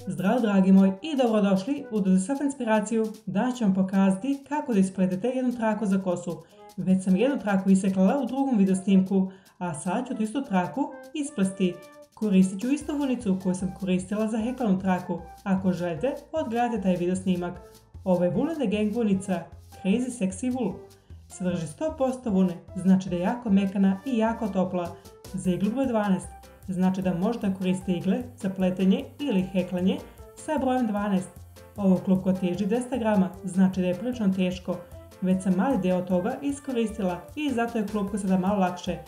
Zdravo dragi moj i dobrodošli u Dozisaf inspiraciju. Danas ću vam pokazati kako da ispletete jednu traku za kosu. Već sam jednu traku iseklala u drugom video snimku, a sad ću tu istu traku isplesti. Koristit ću istu vunicu koju sam koristila za heklanu traku. Ako želite, odgledajte taj video snimak. Ovo je Wool & Gang vunica Crazy Sexy Wool. Sadrži 100% vune, znači da je jako mekana i jako topla. Za iglu broj 12. Znači da možete koristiti igle za pletenje ili heklanje sa brojem 12. Ovo klupko teži 200 grama, znači da je prilično teško. Već sam mali dio toga iskoristila i zato je klupko sada malo lakše.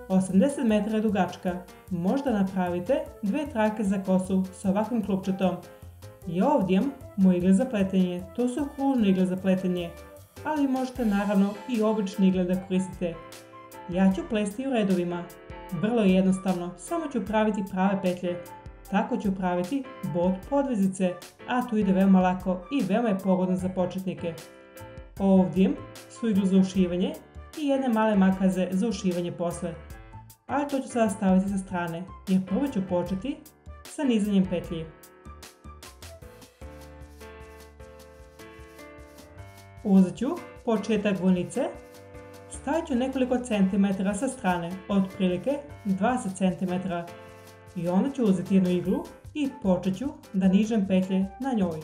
80 metara je dugačka. Možda napravite dve trake za kosu sa ovakvim klupčetom. I ovdje imam moje igle za pletenje. To su kružne igle za pletenje, ali možete naravno i obične igle da koristite. Ja ću plesti u redovima. Vrlo je jednostavno, samo ću praviti prave petlje. Tako ću praviti bot podvezice, a tu ide veoma lako i veoma je pogodno za početnike. Ovdje su igle za ušivanje i jedne male makaze za ušivanje posle. Ali to ću sada staviti sa strane, jer prvo ću početi sa nizanjem petlji. Uzet ću početak vunice. Stavit ću nekoliko centimetara sa strane, otprilike 20 cm. I onda ću uzeti jednu iglu i počet ću da nižem petlje na njoj.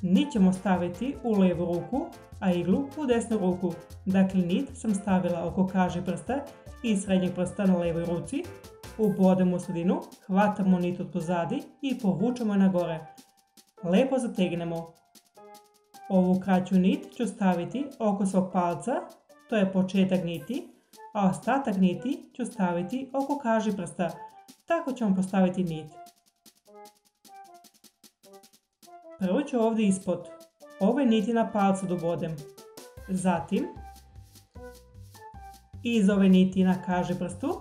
Nit ćemo staviti u lijevu ruku, a iglu u desnu ruku. Dakle, nit sam stavila oko kaži prsta i srednjeg prsta na lijevoj ruci. Ubodemo u sredinu, hvatamo nit od pozadi i povučemo je na gore. Lijepo zategnemo. Ovu kraću nit ću staviti oko svog palca. To je početak niti, a ostatak niti ću staviti oko kaži prsta. Tako ćemo postaviti nit. Prvo ću ovdje ispod ove niti na palcu dobodem. Zatim iz ove niti na kaži prstu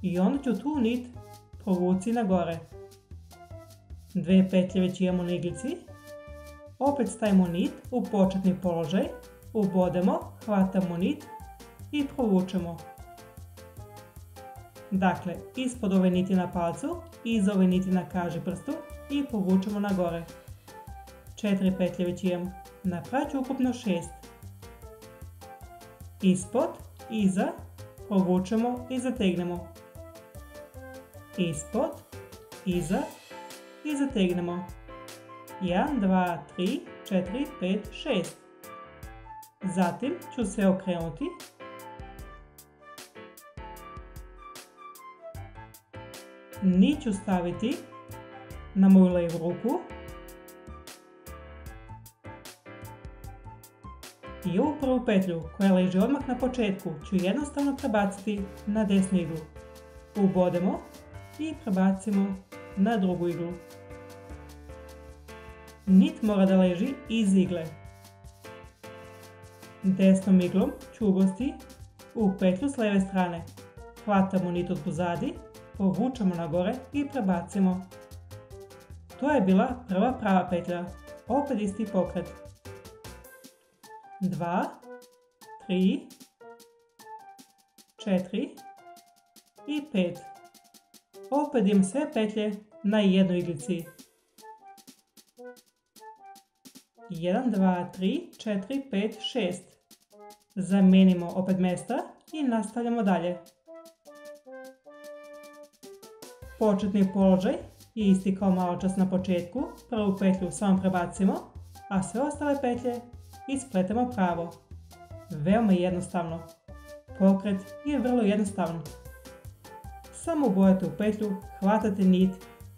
i onda ću tu nit provuci na gore. Dve petlje već imamo na iglici. Opet stavimo nit u početni položaj. Ubodemo, hvatamo nit i provučemo. Dakle, ispod ove niti na palcu, iz ove niti na kaži prstu i povučemo na gore. 4 petlje već imam. Napravit ću ukupno 6. Ispod, iza, provučemo i zategnemo. Ispod, iza i zategnemo. 1, 2, 3, 4, 5, 6. Zatim ću se okrenuti nit ću staviti na moju lijevu ruku i ovu prvu petlju koja leži odmah na početku ću jednostavno prebaciti na desnu iglu. Ubodemo i prebacimo na drugu iglu. Nit mora da leži iz igle. Desnom iglom ću ubosti u petlju s lijeve strane. Hvatamo nit od pozadi, povučemo na gore i prebacimo. To je bila prva prava petlja. Opet isti pokret. 2, 3, 4 i 5. Opet imam sve petlje na jednoj iglici. 1, 2, 3, 4, 5, 6. Zamijenimo opet mjesta i nastavljamo dalje. Početni položaj je isti kao malo čas na početku. Prvu petlju samo prebacimo, a sve ostale petlje ispletemo pravo. Veoma jednostavno. Pokret je vrlo jednostavan. Samo ubodite u petlju, hvatate nit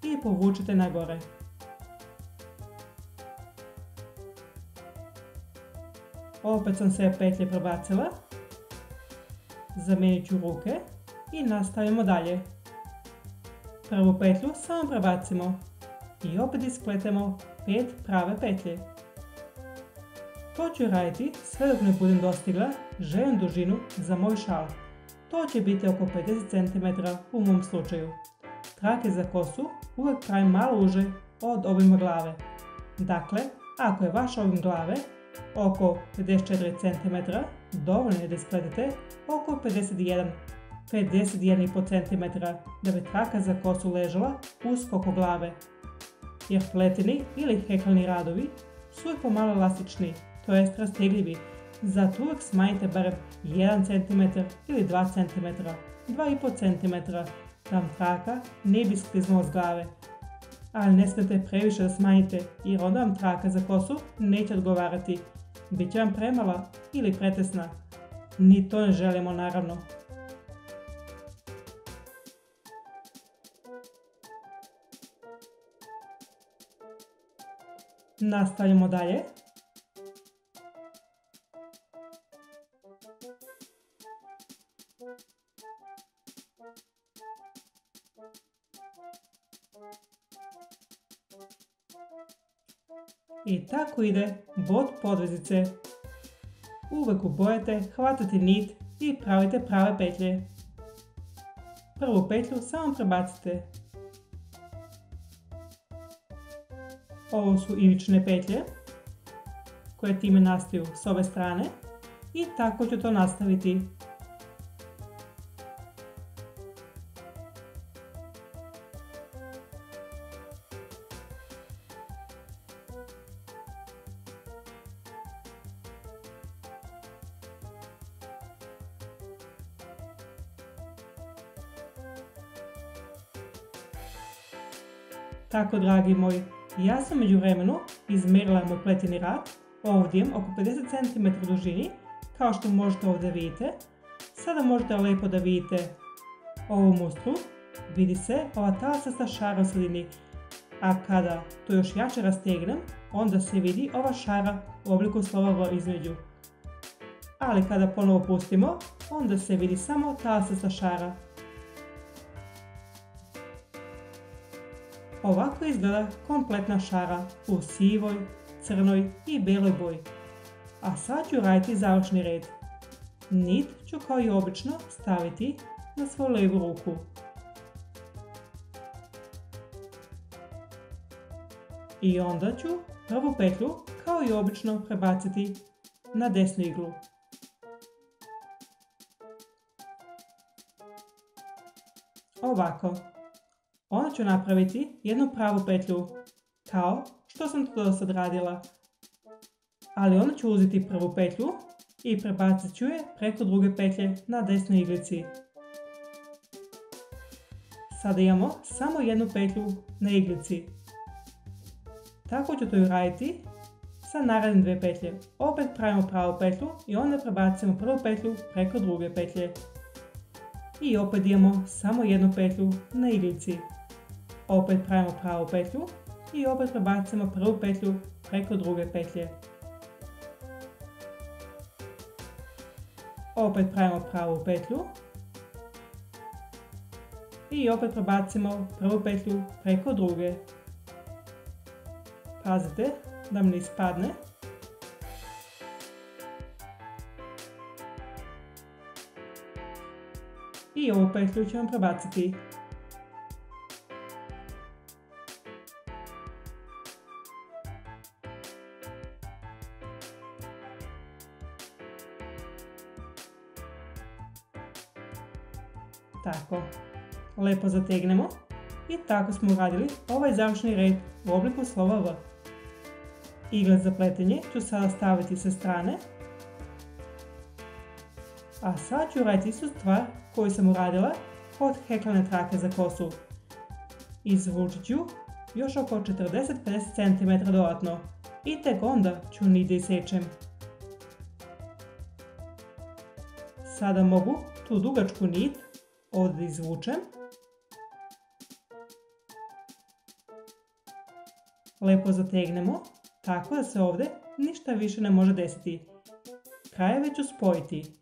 i povučete na gore. Opet sam sve petlje prebacila. Zamijenit ću ruke i nastavimo dalje. Prvu petlju samo prebacimo i opet ispletemo 5 prave petlje. To ću raditi sve dok ne budem dostigla željenu dužinu za moj šal. To će biti oko 50 cm u mom slučaju. Trake za kosu uvijek pravim malo uže od obima glave. Dakle, ako je vaš obim glave oko 54 cm, dovoljno je da ispletete oko 51,5 cm da bi traka za kosu ležala usko oko glave. jer pleteni ili heklani radovi su uvijek pomalo elastični, to jest rastegljivi. Zato uvijek smanjite barem 1 cm ili 2 cm, 2,5 cm, da vam traka ne bi skliznula s glave. Ali ne smijete previše da smanjite, jer onda vam traka za kosu neće odgovarati. Biće vam premala ili pretesna. Ni to ne želimo, naravno. Nastavljamo dalje. I tako ide bot podvezice. Uvijek ubojete, hvatate nit i pravite prave petlje. Prvu petlju samo prebacite. Ovo su ivične petlje koje time nastaju s ove strane i tako ću to nastaviti. Tako, dragi moji, ja sam međuvremenu izmjerila moj pleteni rad. Ovdje oko 50 cm dužini, kao što možete ovdje vidite. Sada možete lijepo da vidite ovu mustru. Vidi se ova talasasta šara u sredini, a kada to još jače rastegnem, onda se vidi ova šara u obliku slova V između. Ali kada ponovo pustimo, onda se vidi samo talasasta šara. Ovako izgleda kompletna šara u sivoj, crnoj i beloj boji. A sad ću raditi završni red. Nit ću kao i obično staviti na svoju lijevu ruku. I onda ću prvu petlju kao i obično prebaciti na desnu iglu. Ovako. Onda ću napraviti jednu pravu petlju, kao što sam to do sad radila. Ali onda ću uzeti prvu petlju i prebacit ću je preko druge petlje na desnoj iglici. Sada imamo samo jednu petlju na iglici. Tako ću to i raditi sa naredne dvije petlje. Opet pravimo pravu petlju i onda prebacimo prvu petlju preko druge petlje. I opet imamo samo jednu petlju na iglici. Opet pravimo pravu petlju i opet prebacimo prvu petlju preko druge petlje. Opet pravimo pravu petlju i opet prebacimo prvu petlju preko druge. Pazite da mi ne ispadne. I ovu petlju ćemo prebaciti. Tako, lijepo zategnemo i tako smo uradili ovaj završni red u obliku slova V. Igle za pletenje ću sada staviti sa strane, a sad ću raditi istu stvar koju sam uradila kod heklane trake za kosu. Izvučit ću još oko 40-50 cm dodatno i tek onda ću nit da isečem. Sada mogu tu dugačku nit ovdje izvučem. Lijepo zategnemo, tako da se ovdje ništa više ne može desiti. Krajeve ću spojiti.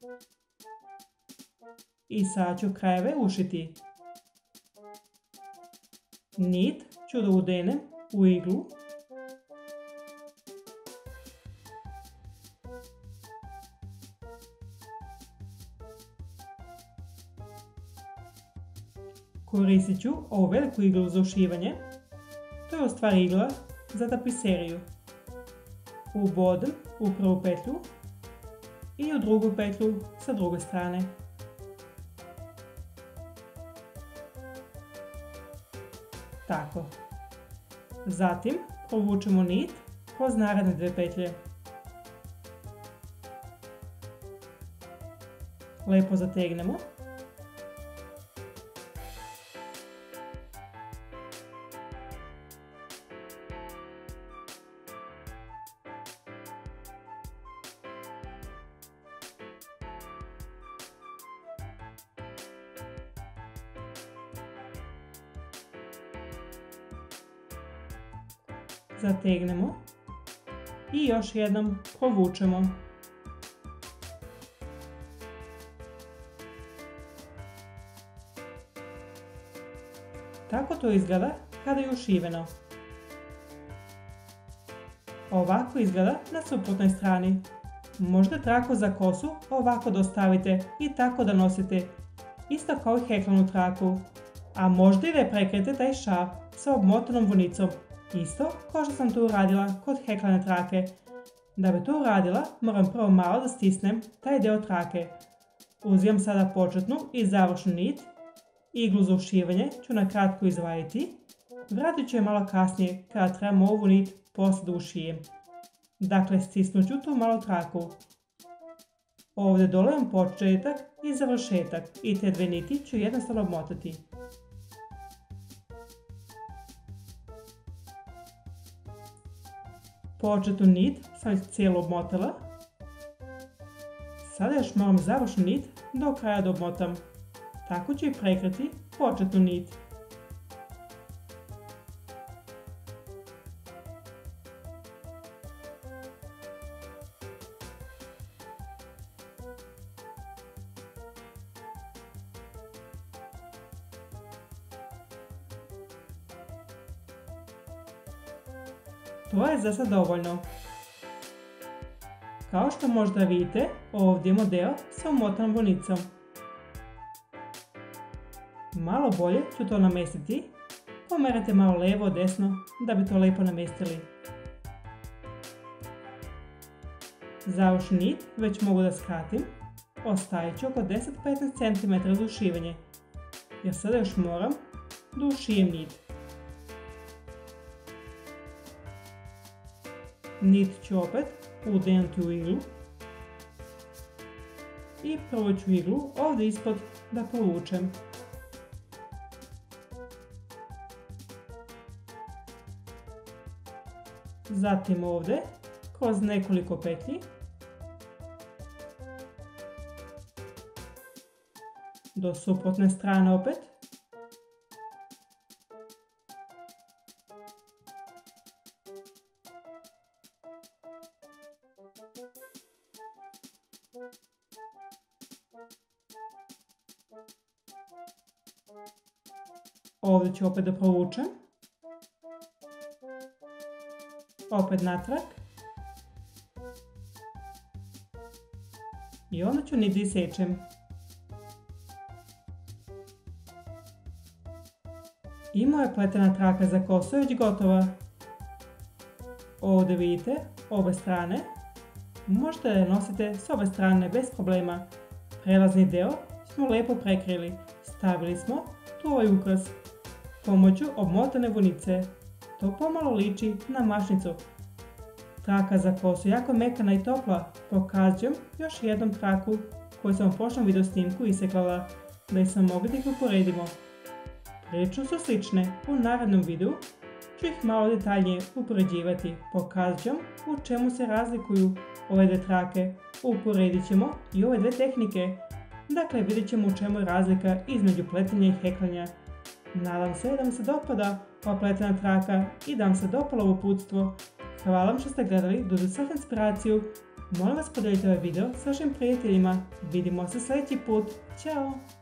I sad ću krajeve ušiti. Nit ću da udenem u iglu. Koristit ću ovu veliku iglu za ušivanje. To je u stvari igla za tapiseriju. Ubodem u prvu petlju i u drugu petlju sa druge strane. Tako. Zatim provučemo nit kroz naredne 2 petlje. Lepo zategnemo. Zategnemo i još jednom provučemo. Tako to izgleda kada je ušiveno. Ovako izgleda na suprotnoj strani. Možete traku za kosu ovako da ostavite i tako da nosite, isto kao i heklanu traku. A možda i da prekrijete taj šav sa obmotanom vunicom, isto kao što sam to uradila kod heklane trake. Da bi to uradila, moram prvo malo da stisnem taj deo trake. Uzimam sada početnu i završnu nit. Iglu za ušivanje ću na kratko izvaditi. Vratit ću je malo kasnije kada trebam ovu nit poslije da ušijem. Dakle, stisnut ću tu malo traku. Ovdje dole imam početak i završetak i te 2 niti ću jednostavno obmotati. Početnu nit sam već cijelu obmotala. Sada još moram završnu nit do kraja da obmotam. Tako ću i prekriti početnu nit. To je za sad dovoljno. Kao što možda vidite, ovdje imamo deo sa umotanom vunicom. Malo bolje ću to namestiti. Pomerajte malo levo, desno da bi to lijepo namestili. Završni nit već mogu da skratim. Ostavit ću oko 10-15 cm za ušivanje. Jer sada još moram da ušijem nit. Nit ću opet udenuti u iglu. I prvo ću iglu ovdje ispod da provučem. Zatim ovdje kroz nekoliko petlji. Do suprotne strane opet. Ovdje ću opet da provučem. Opet natrag. I onda ću nit isečem. I moja pletena traka za kosu je već gotova. Ovdje vidite obe strane. Možete da je nosite s obe strane bez problema. Prelazni deo smo lijepo prekrili. Stavili smo tu ovaj ukras pomoću obmotane vunice. To pomalo liči na mašnicu. Traka za kosu je jako mekana i topla. Pokazat ću još jednom traku koju sam u prošlom video snimku iseklala, da ih sam mogli da ih uporedimo. Prilično su slične, u narednom videu ću ih malo detaljnije upoređivati. Pokazat ću u čemu se razlikuju ove 2 trake. Uporedit ćemo i ove 2 tehnike. Dakle, vidjet ćemo u čemu je razlika između pletenja i heklanja. Nadam se da vam se dopada ova pletena traka i da vam se dopalo ovo uputstvo. Hvala vam što ste gledali Do The Self Inspiraciju. Molim vas podijelite ovaj video s vašim prijateljima. Vidimo se sljedeći put. Ćao!